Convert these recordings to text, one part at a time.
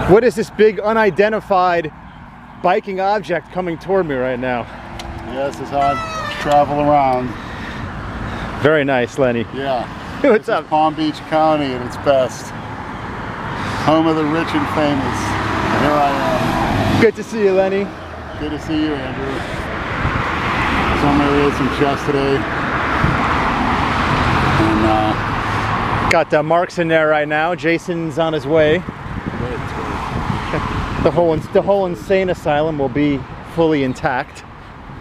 What is this big unidentified biking object coming toward me right now? Yeah, this is how I travel around. Very nice, Lenny. Yeah. What's up? Palm Beach County at its best. Home of the rich and famous. And here I am. Good to see you, Lenny. Good to see you, Andrew. So I'm gonna raise some chest today. And got Mark's in there right now. Jason's on his way. The whole insane asylum will be fully intact.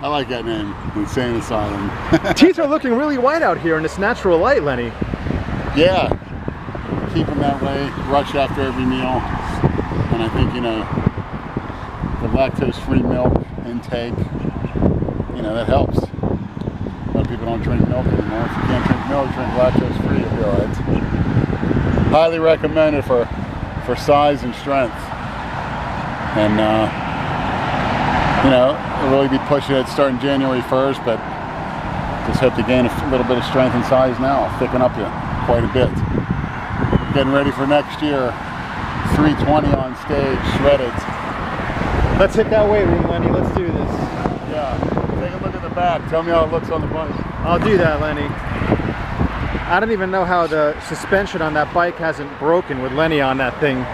I like that name, Insane Asylum. Teeth are looking really white out here in this natural light, Lenny. Yeah, keep them that way. Rush after every meal, and I think, you know, the lactose-free milk intake, you know, that helps. A lot of people don't drink milk anymore. If you can't drink milk, drink lactose-free. You'll be all right. Highly recommended for size and strength. And you know, we'll really be pushing it starting January 1st, but just have to gain a little bit of strength and size now, thicken up you quite a bit. Getting ready for next year, 320 on stage, shredded. Let's hit that weight room, Lenny. Let's do this. Yeah, take a look at the back. Tell me how it looks on the bike. I'll do that, Lenny. I don't even know how the suspension on that bike hasn't broken with Lenny on that thing.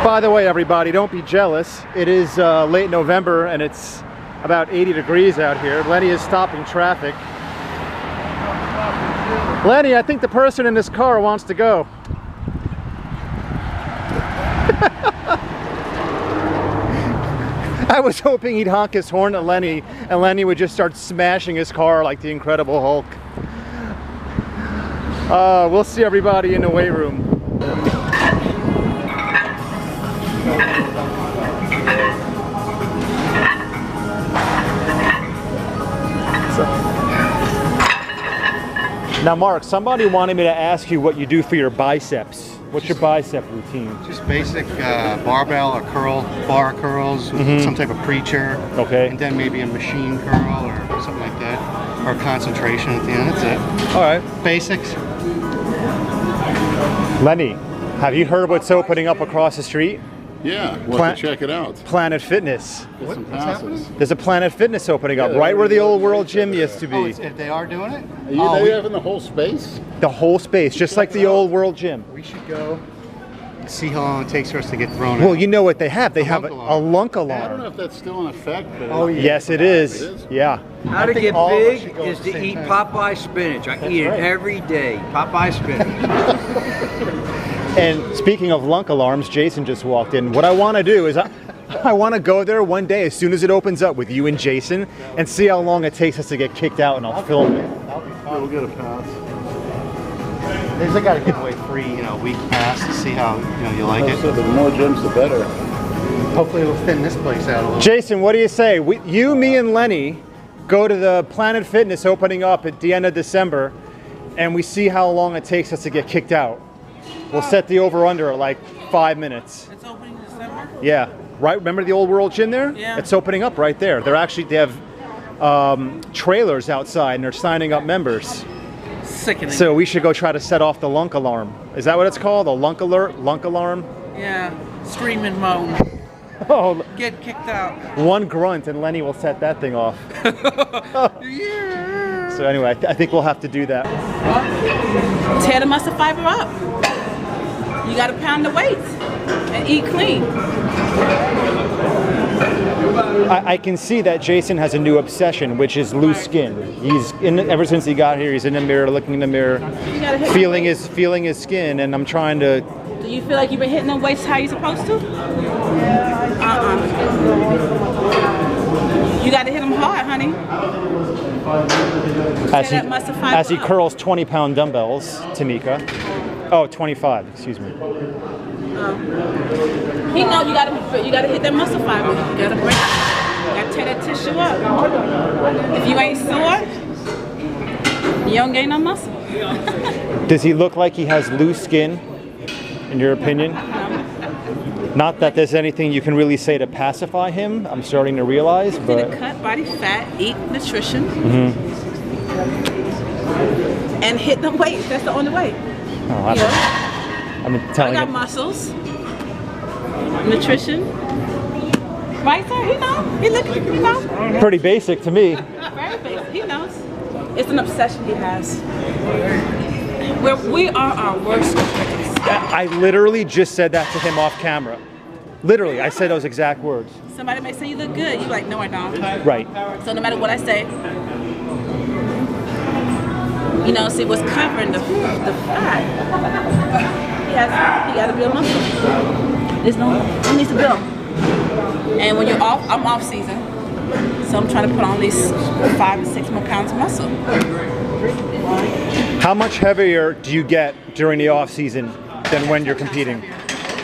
By the way, everybody, don't be jealous. It is late November and it's about 80 degrees out here. Lenny is stopping traffic. Lenny, I think the person in this car wants to go. I was hoping he'd honk his horn at Lenny and Lenny would just start smashing his car like the Incredible Hulk. We'll see everybody in the weight room. Now, Mark, somebody wanted me to ask you what you do for your biceps. What's your bicep routine? Just basic barbell or bar curls with some type of preacher. Okay. And then maybe a machine curl or something like that. Or concentration at the end, that's it. All right. Basics. Lenny, have you heard what's opening up across the street? Yeah, we'll have to check it out. Planet Fitness. Get some passes. There's a Planet Fitness opening up right where the old World Gym used to be. Oh, if they are doing it? Are you having the whole space? The whole space, just like the old World Gym. We should go see how long it takes for us to get thrown out. Well, you know what they have. They have a lunk alarm. I don't know if that's still in effect. But oh, yes, it is. Yeah. How to get big is to eat Popeye spinach. I eat it every day. Popeye spinach. And speaking of lunk alarms, Jason just walked in. What I want to do is I want to go there one day as soon as it opens up with you and Jason and see how long it takes us to get kicked out, and I'll film it. We'll get a pass. They got to give away free, week pass to see how you like it. So the more gyms, the better. Hopefully it'll thin this place out a little. Jason, what do you say? You, me, and Lenny go to the Planet Fitness opening up at the end of December, and we see how long it takes us to get kicked out. We'll set the over-under at like 5 minutes. It's opening in December? Yeah. Right, remember the old World Gym there? Yeah. It's opening up right there. They have trailers outside and they're signing up members. Sickening. So we should go try to set off the lunk alarm. Is that what it's called? A lunk alert? Lunk alarm? Yeah. Scream and moan. Oh. Get kicked out. One grunt and Lenny will set that thing off. Yeah. So anyway, I think we'll have to do that. Tear the muscle fiber up. You got to pound the weights and eat clean. I can see that Jason has a new obsession, which is loose skin. Ever since he got here, he's in the mirror, looking in the mirror, feeling his skin, and I'm trying to. Do you feel like you've been hitting the weights how you're supposed to? You got to hit them hard, honey. As he curls 20-pound dumbbells, Tameka. Oh, 25, excuse me. He know you gotta hit that muscle fiber. You gotta break it. You gotta tear that tissue up. If you ain't sore, you don't gain no muscle. Does he look like he has loose skin, in your opinion? No. Not that there's anything you can really say to pacify him, I'm starting to realize, but... Did a cut, body fat, eat nutrition, and hit them weights. That's the only way. Oh, I'm I telling got you. muscles, nutrition. Right, sir? He knows. He look, he knows. Pretty basic to me. Very basic. He knows. It's an obsession he has. We are our worst critics. I literally just said that to him off camera. Literally, I said those exact words. Somebody may say you look good. You're like, no, I don't. Right. So no matter what I say, you know, see what's covering the fat. He has a real muscle. There's no, he needs to build. And when you're off, I'm off season, so I'm trying to put on at least 5 to 6 more pounds of muscle. How much heavier do you get during the off season than when you're competing?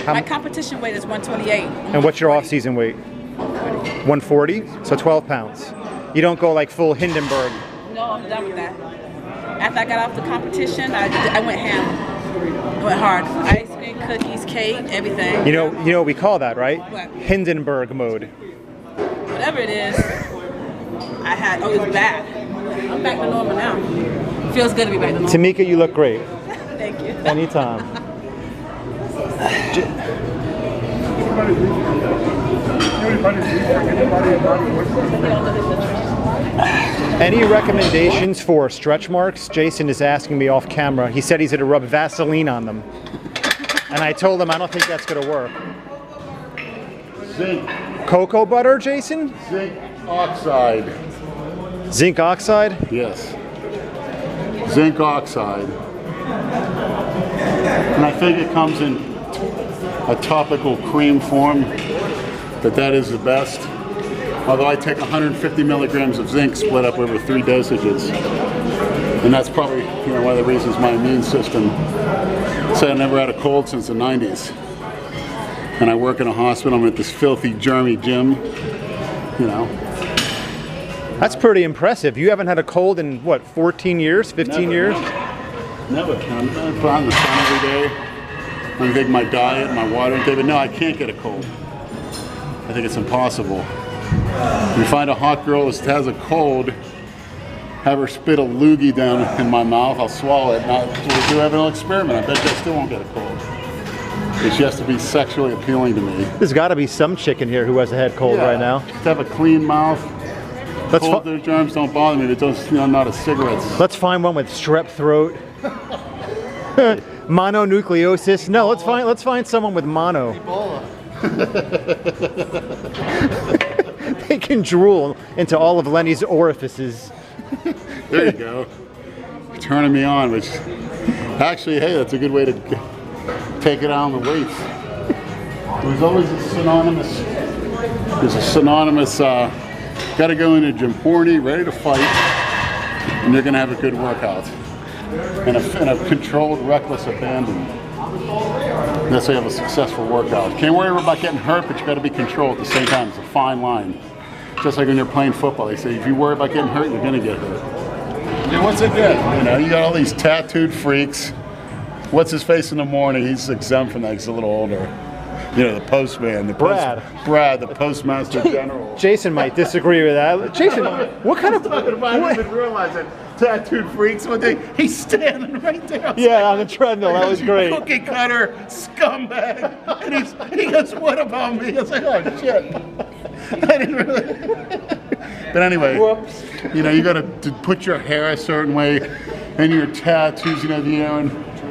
My competition weight is 128. And what's your off season weight? 140? So 12 pounds. You don't go like full Hindenburg. No, I'm done with that. After I got off the competition, I went ham. I went hard. Ice cream, cookies, cake, everything. You know what we call that, right? What? Hindenburg mode. Whatever it is, it was bad. I'm back to normal now. Feels good to be back to normal. Tameka, you look great. Thank you. Anytime. Any recommendations for stretch marks? Jason is asking me off camera. He said he's going to rub Vaseline on them. And I told him I don't think that's going to work. Zinc. Cocoa butter, Jason? Zinc oxide. Zinc oxide? Yes. Zinc oxide. And I think it comes in a topical cream form, but that is the best. Although I take 150 milligrams of zinc split up over 3 dosages. And that's probably one of the reasons my immune system, say I never had a cold since the 90s. And I work in a hospital, I'm at this filthy, germy gym, That's pretty impressive. You haven't had a cold in, what, 14 years, 15 years? Never. I'm put on the sun every day. I think my diet, my water intake, but no, I can't get a cold. I think it's impossible. You find a hot girl that has a cold, have her spit a loogie down in my mouth, I'll swallow it, and we'll do an experiment. I bet I still won't get a cold. But she has to be sexually appealing to me. There's got to be some chick in here who has a head cold right now. To have a clean mouth. Cold germs don't bother me, but those, not a cigarette. Let's find one with strep throat. Mononucleosis. No, let's find someone with mono. They can drool into all of Lenny's orifices. There you go. You're turning me on, which actually, hey, that's a good way to take it out on the weights. There's always a synonymous, got to go into gym horny, ready to fight, and you're going to have a good workout. And a controlled, reckless abandon. That's how you have a successful workout. Can't worry about getting hurt, but you got to be controlled at the same time. It's a fine line. Just like when you're playing football, they say if you worry about getting hurt, you're going to get hurt. And what's it good? You got all these tattooed freaks. What's his face in the morning? He's exempt from that. He's a little older. The postman. Brad, the postmaster general. Jason might disagree with that. Jason, what kind of... I didn't even realize it. Tattooed freaks. He's standing right there. Yeah, on the treadmill. That was great. Cookie cutter scumbag. And he goes, what about me? I was like, oh, shit. I didn't really... But anyway, Whoops. You got to put your hair a certain way and your tattoos, the Aaron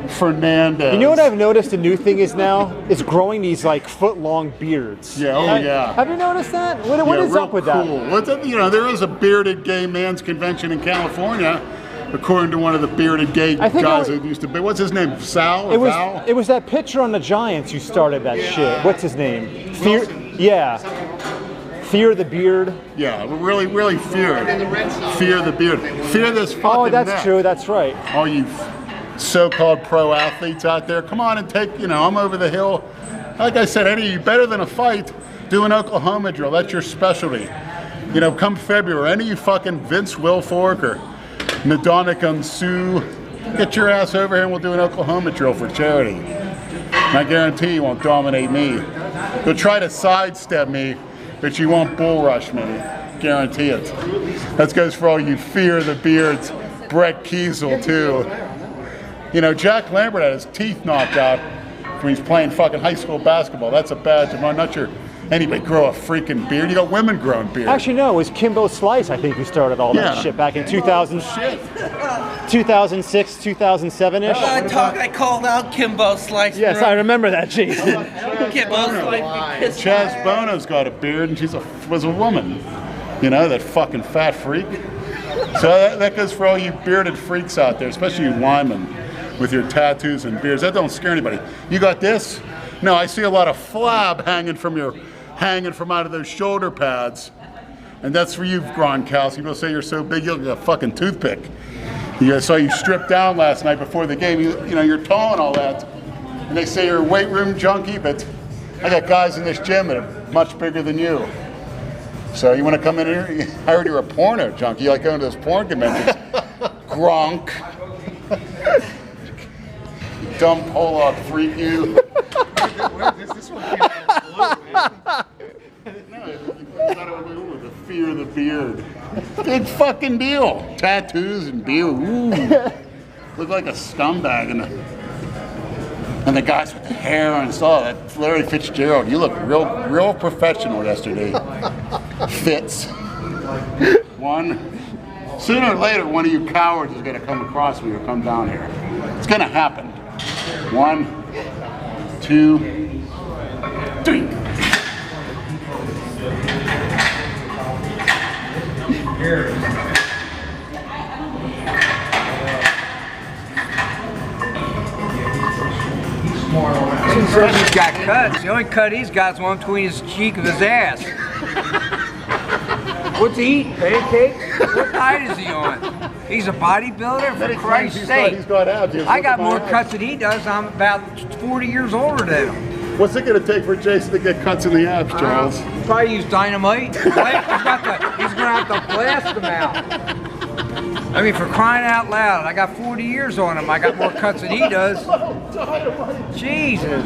Fernandez. You know what I've noticed a new thing is now? Is growing these like foot-long beards. Yeah, yeah. Have you noticed that? What is up with cool. that? There is a bearded gay man's convention in California, according to one of the bearded gay guys that used to be. What's his name? Sal? Val? It was that pitcher on the Giants who started that shit. What's his name? Fear the beard. Yeah, really, really fear the beard. Fear this fucking Oh, that's neck. true. That's right. All you so-called pro athletes out there, come on and take, I'm over the hill. Like I said, Eddie, you better than a fight, do an Oklahoma drill. That's your specialty. Come February, any of you fucking Vince Wilfork or Ndamukong Suh, get your ass over here and we'll do an Oklahoma drill for charity. And I guarantee you won't dominate me. You'll try to sidestep me, but you won't bull rush me. Guarantee it. That goes for all you fear the beards. Brett Kiesel, too. You know, Jack Lambert had his teeth knocked out when he's playing fucking high school basketball. That's a badge of honor. I'm not sure anybody grow a freaking beard. You got women growing beards. Actually, no, it was Kimbo Slice, I think, who started all that shit back in 2006, 2007-ish. I called out Kimbo Slice. Yes, I remember that, Jason. Kimbo Slice. Chaz Bono's got a beard, and she was a woman. You know, that fucking fat freak. So that goes for all you bearded freaks out there, especially you Lyman with your tattoos and beards. That don't scare anybody. You got this? No, I see a lot of flab hanging from out of those shoulder pads. And that's for you, Gronkowski. People say you're so big, you'll get a fucking toothpick. Yeah, I saw you stripped down last night before the game. You know, you're tall and all that. And they say you're a weight room junkie, but I got guys in this gym that are much bigger than you. So you want to come in here? I heard you're a porno junkie. You like going to those porn conventions. Gronk. Dumb pull-up freak you. This one came out blue, man. No, you got to with the fear of the beard. Big fucking deal. Tattoos and beard. Ooh. Look like a scumbag. And the guys with the hair and stuff. That Larry Fitzgerald. You look real professional yesterday. Fits. Sooner or later, one of you cowards is going to come across me or come down here. It's going to happen. 1, 2, 3. He says he's got cuts. The only cut he's got is one between his cheek and his ass. What's he eating? Pancakes? What diet is he on? He's a bodybuilder, for Christ's sake. He's got abs. I got more cuts than he does. I'm about 40 years older than him. What's it going to take for Jason to get cuts in the abs, Charles? Probably use dynamite. He's going to have to blast them out. I mean, for crying out loud, I got 40 years on him. I got more cuts than he does. Jesus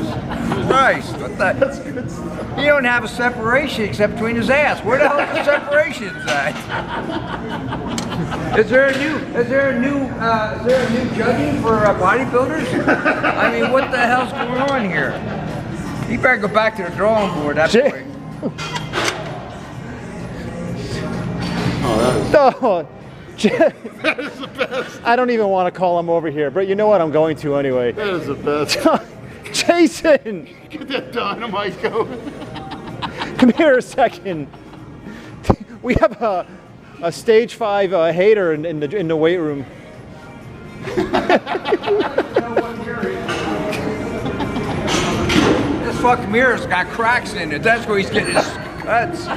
Christ. What the? That's good stuff. He don't have a separation except between his ass. Where the hell is the separation at? Is there a new judging for bodybuilders? I mean, what the hell's going on here? You better go back to the drawing board. That boy. Oh, that is the best. I don't even want to call him over here, but you know what? I'm going to anyway. That is the best. Jason! Get that dynamite going. Come here a second. We have a stage 5 hater in the weight room. This fucking mirror's got cracks in it. That's where he's getting his cuts.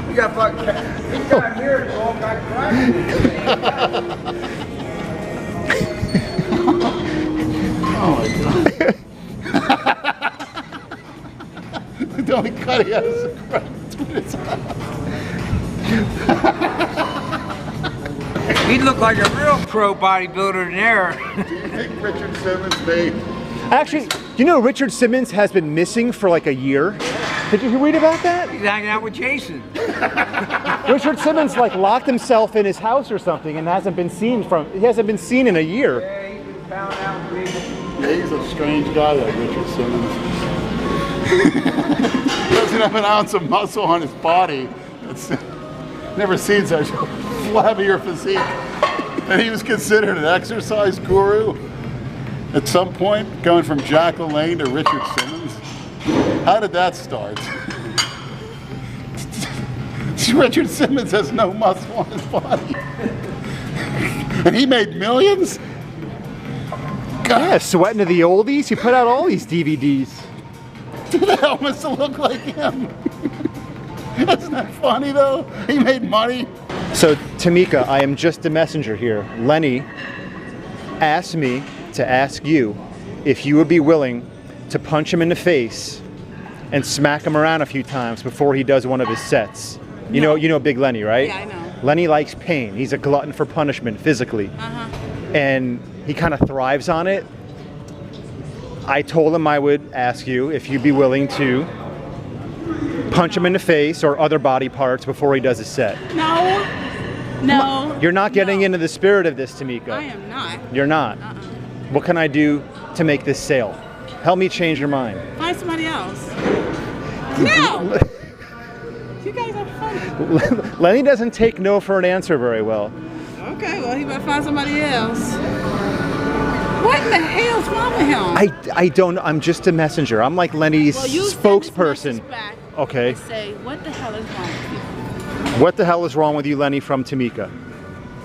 You got fucking. This guy mirror's all got cracks in it. Oh my god. The only cut he has is a crack between his eyes. He'd look like a real pro bodybuilder in there. Do you think Richard Simmons made? Actually, you know Richard Simmons has been missing for like a year? Did you read about that? He's hanging out with Jason. Richard Simmons like locked himself in his house or something and hasn't been seen in a year. Yeah, he's been found out with Yeah, he's a strange guy, that Richard Simmons. He doesn't have an ounce of muscle on his body. It's never seen such a flabbier physique. And he was considered an exercise guru at some point, going from Jack LaLanne to Richard Simmons. How did that start? Richard Simmons has no muscle on his body. And he made millions? Yeah, sweating to the oldies. He put out all these DVDs. Who the hell must have looked like him? Isn't that funny though? He made money. So Tameka, I am just a messenger here. Lenny asked me to ask you if you would be willing to punch him in the face and smack him around a few times before he does one of his sets. You know Big Lenny, right? Yeah, I know. Lenny likes pain. He's a glutton for punishment physically. And he kind of thrives on it. I told him I would ask you if you'd be willing to punch him in the face or other body parts before he does his set. No. You're not getting into the spirit of this, Tameka. I am not. You're not. What can I do to make this sale? Help me change your mind. Find somebody else. No! You guys are funny. Lenny doesn't take no for an answer very well. Okay, well, he better find somebody else. What in the hell's wrong with him? I don't, I'm just a messenger. I'm like Lenny's Well, you spokesperson. send this message back Okay. and say, what the hell is wrong with you? What the hell is wrong with you, Lenny from Tameka?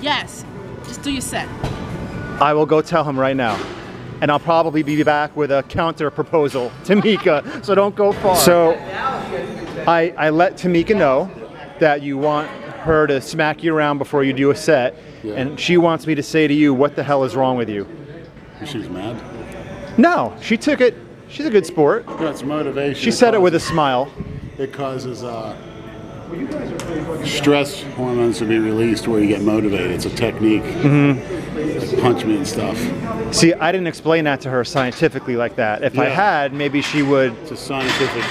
Yes, just do your set. I will go tell him right now. And I'll probably be back with a counter proposal, Tameka, so don't go far. So I let Tameka know that you want her to smack you around before you do a set, and she wants me to say to you, what the hell is wrong with you? She's mad. No, she took it, she's a good sport. That's motivation. She said it with a smile. It causes stress hormones to be released where you get motivated. It's a technique. Like punch me and stuff. See, I didn't explain that to her scientifically like that. If I had, maybe she would. It's a scientific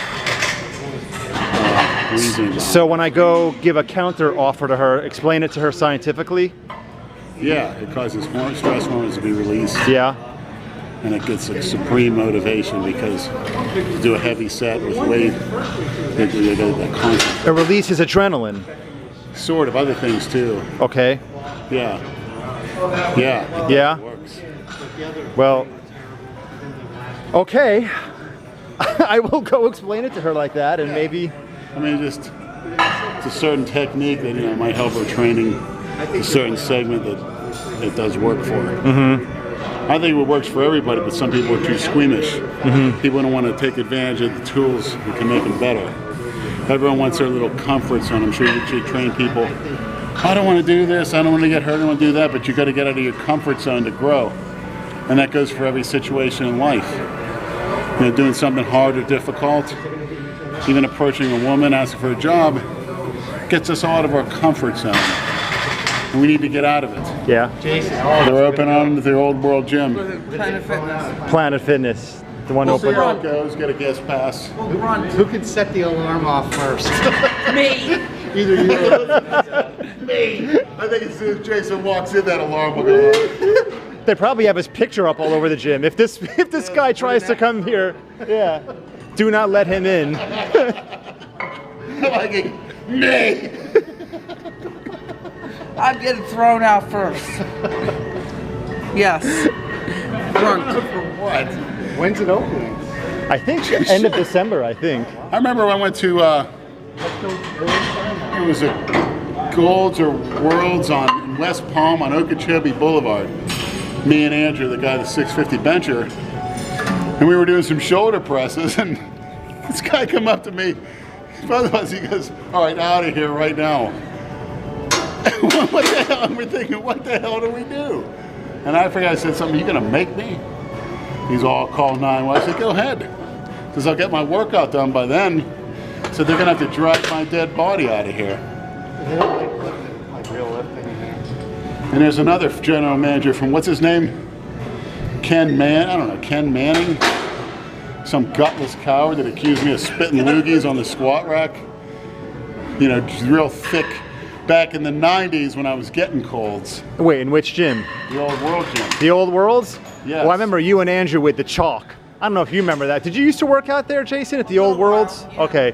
reason. So when I go give a counter offer to her, explain it to her scientifically? Yeah, it causes stress hormones to be released. Yeah. And it gets a supreme motivation because you do a heavy set with weight, that constant. It releases adrenaline. Sort of, other things too. Okay. Yeah. Yeah. Yeah? It works. Well, okay. I will go explain it to her like that, and maybe. I mean, just it's a certain technique that might help her training a certain segment that it does work for. I think it works for everybody, but some people are too squeamish. People don't want to take advantage of the tools that can make them better. Everyone wants their little comfort zone. I'm sure you should train people. I don't want to do this. I don't want to get hurt. I don't want to do that. But you got to get out of your comfort zone to grow, and that goes for every situation in life. Doing something hard or difficult, even approaching a woman, asking for a job, gets us out of our comfort zone. And we need to get out of it. Yeah. They're open on the Old World Gym. Planet Fitness. Planet Fitness. The one See open. how it goes. Get a guest pass. Who can set the alarm off first? Me. Either you or me. I think as soon as Jason walks in, that alarm will go off. They probably have his picture up all over the gym. If this guy tries to come here, do not let him in. Like me. I'm getting thrown out first. Yes. For what? When's it opening? I think end of December. I think. I remember when I went to it was a Golds or Worlds in West Palm on Okeechobee Boulevard. Me and Andrew, the guy, the 650 bencher, and we were doing some shoulder presses, and this guy come up to me, both of us, he goes, "All right, out of here right now." What the hell? And we're thinking, what the hell do we do? And I forgot, I said something, "You gonna make me?" He's all, "Call 911. I said, "Go ahead." Because I'll get my workout done by then. So they're gonna have to drag my dead body out of here. They don't like real lifting in here. And there's another general manager from, what's his name? Ken Manning? Some gutless coward that accused me of spitting loogies on the squat rack. Real thick. Back in the 90s when I was getting colds. Wait, in which gym? The Old World Gym. The Old Worlds? Yes. Well, I remember you and Andrew with the chalk. I don't know if you remember that. Did you used to work out there, Jason, at the Old Worlds? Okay.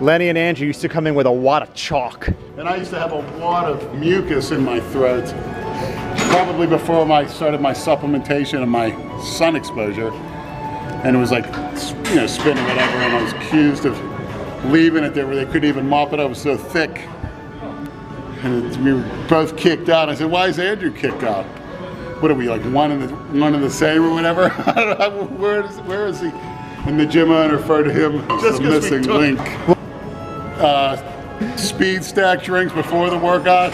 Lenny and Andrew used to come in with a wad of chalk. And I used to have a wad of mucus in my throat. Probably before I started my supplementation and my sun exposure. And it was like, spin or whatever, and I was accused of leaving it there where they couldn't even mop it up. It was so thick. And we were both kicked out. I said, "Why is Andrew kicked out? What are we, like one and the same or whatever?" Where is he? And the gym owner referred to him as the missing link. Speed stack drinks before the workout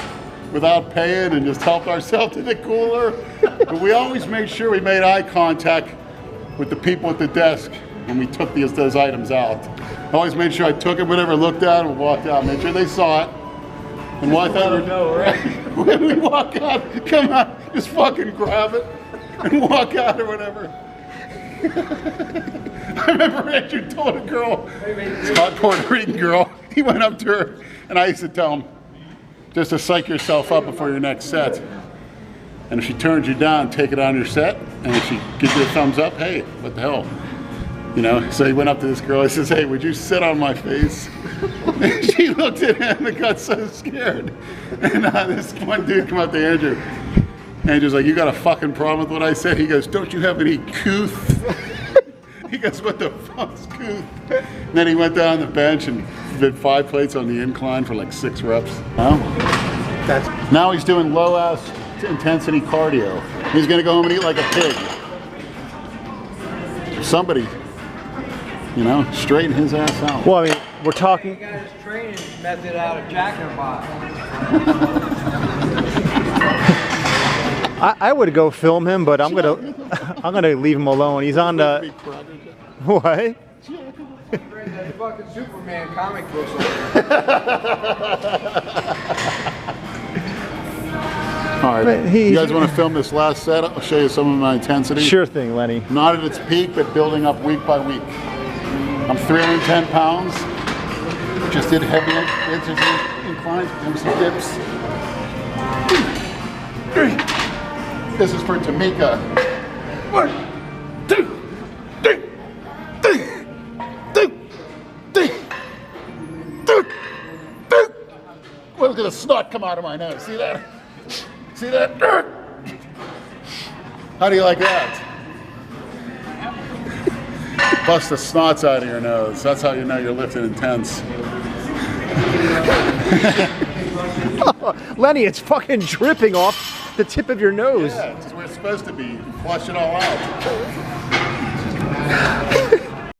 without paying and just helped ourselves to the cooler. But we always made sure we made eye contact with the people at the desk when we took those items out. I always made sure I took it, whatever, looked at it, and walked out. Made sure they saw it. And walked out. When we walk out, come on, just fucking grab it and walk out or whatever. I remember Andrew told a girl, this hot Puerto Rican girl, he went up to her, and I used to tell him, just to psych yourself up before your next set. And if she turns you down, take it on your set. And if she gives you a thumbs up, hey, what the hell? You know, so he went up to this girl, he says, hey, would you sit on my face? And she looked at him and got so scared. And this one dude come up to Andrew. Andrew's like, you got a fucking problem with what I said? He goes, don't you have any couth? He goes, what the fuck's couth? And then he went down the bench and did 5 plates on the incline for like 6 reps. Now he's doing low ass intensity cardio. He's gonna go home and eat like a pig. Somebody, you know, straighten his ass out. Well, I mean, we're talking. He got his training method out of Jack in the Box. I would go film him, but I'm gonna leave him alone. He's on the what? That fucking Superman comic book. All right, you guys want to film this last set? I'll show you some of my intensity. Sure thing, Lenny. Not at its peak, but building up week by week. I'm 310 pounds. Just did heavy inclines, and some dips. This is for Tameka. 1, 2, 3, 3, 2, 3, 2, 3. Well, look at the snot come out of my nose. See that? See that? How do you like that? Bust the snots out of your nose. That's how you know you're lifting intense. Lenny, it's fucking dripping off the tip of your nose. Yeah, it's where it's supposed to be. Flush it all out.